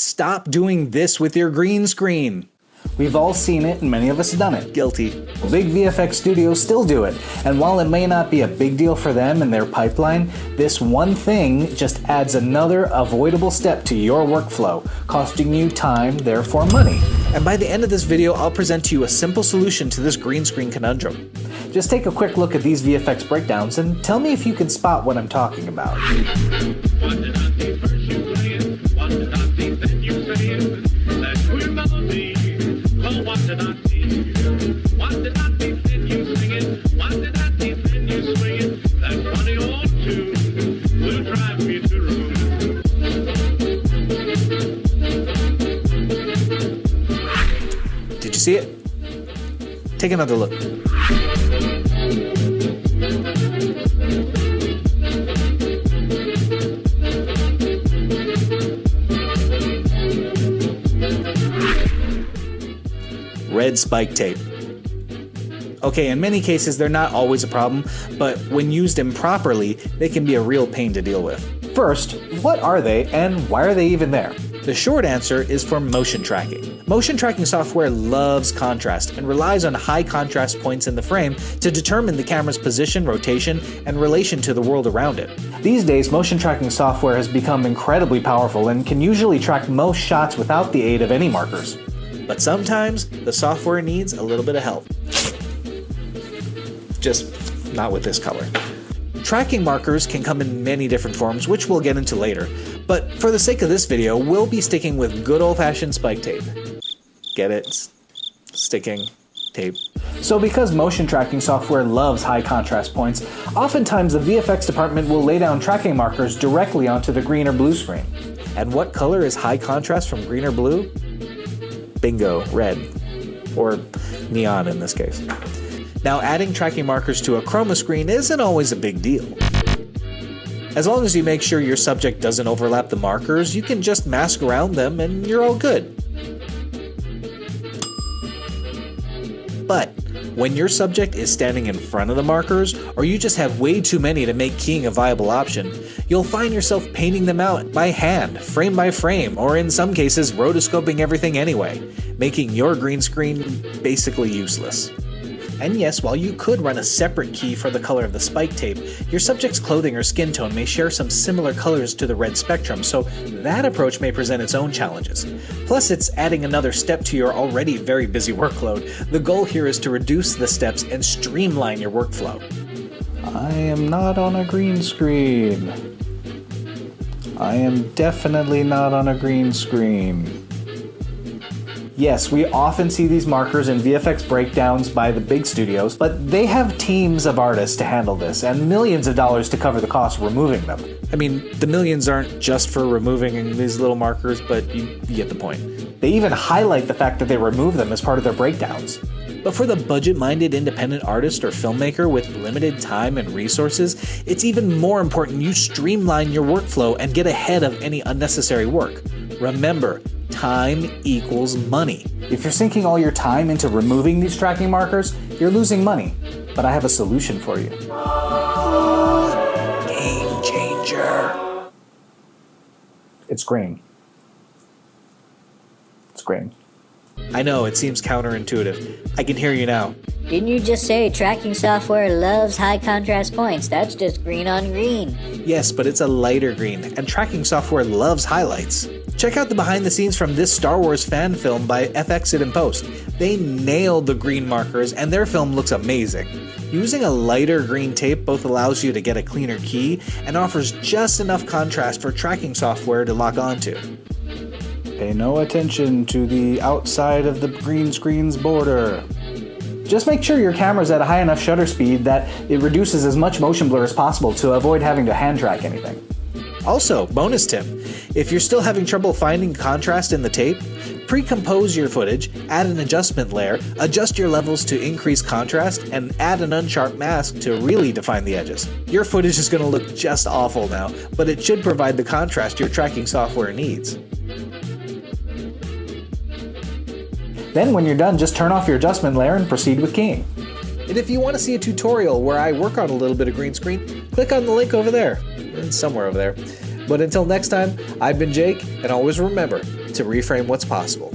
Stop doing this with your green screen. We've all seen it, and many of us have done it. Guilty. Big VFX studios still do it, and while it may not be a big deal for them and their pipeline, this one thing just adds another avoidable step to your workflow, costing you time, therefore money. And by the end of this video, I'll present to you a simple solution to this green screen conundrum. Just take a quick look at these VFX breakdowns and tell me if you can spot what I'm talking about. Did you see it? Take another look. Red spike tape. Okay, in many cases they're not always a problem, but when used improperly, they can be a real pain to deal with. First, what are they and why are they even there? The short answer is for motion tracking. Motion tracking software loves contrast and relies on high contrast points in the frame to determine the camera's position, rotation, and relation to the world around it. These days, motion tracking software has become incredibly powerful and can usually track most shots without the aid of any markers. But sometimes, the software needs a little bit of help. Just not with this color. Tracking markers can come in many different forms, which we'll get into later, but for the sake of this video, we'll be sticking with good old-fashioned spike tape. Get it? Sticking tape. So because motion tracking software loves high contrast points, oftentimes the VFX department will lay down tracking markers directly onto the green or blue screen. And what color is high contrast from green or blue? Bingo, red. Or neon in this case. Now, adding tracking markers to a chroma screen isn't always a big deal. As long as you make sure your subject doesn't overlap the markers, you can just mask around them and you're all good. But when your subject is standing in front of the markers, or you just have way too many to make keying a viable option, you'll find yourself painting them out by hand, frame by frame, or in some cases rotoscoping everything anyway, making your green screen basically useless. And yes, while you could run a separate key for the color of the spike tape, your subject's clothing or skin tone may share some similar colors to the red spectrum, so that approach may present its own challenges. Plus, it's adding another step to your already very busy workload. The goal here is to reduce the steps and streamline your workflow. I am not on a green screen. I am definitely not on a green screen. Yes, we often see these markers in VFX breakdowns by the big studios, but they have teams of artists to handle this and millions of dollars to cover the cost of removing them. I mean, the millions aren't just for removing these little markers, but you get the point. They even highlight the fact that they remove them as part of their breakdowns. But for the budget-minded independent artist or filmmaker with limited time and resources, it's even more important you streamline your workflow and get ahead of any unnecessary work. Remember, time equals money. If you're sinking all your time into removing these tracking markers, you're losing money. But I have a solution for you. Game changer. It's green. It's green. I know, it seems counterintuitive. I can hear you now. Didn't you just say tracking software loves high contrast points? That's just green on green. Yes, but it's a lighter green, and tracking software loves highlights. Check out the behind the scenes from this Star Wars fan film by VFX It in Post. They nailed the green markers, and their film looks amazing. Using a lighter green tape both allows you to get a cleaner key and offers just enough contrast for tracking software to lock onto. Pay no attention to the outside of the green screen's border. Just make sure your camera's at a high enough shutter speed that it reduces as much motion blur as possible to avoid having to hand track anything. Also, bonus tip, if you're still having trouble finding contrast in the tape, pre-compose your footage, add an adjustment layer, adjust your levels to increase contrast, and add an unsharp mask to really define the edges. Your footage is going to look just awful now, but it should provide the contrast your tracking software needs. Then when you're done, just turn off your adjustment layer and proceed with keying. And if you want to see a tutorial where I work on a little bit of green screen, click on the link over there. Somewhere over there. But until next time, I've been Jake, and always remember, to reframe what's possible.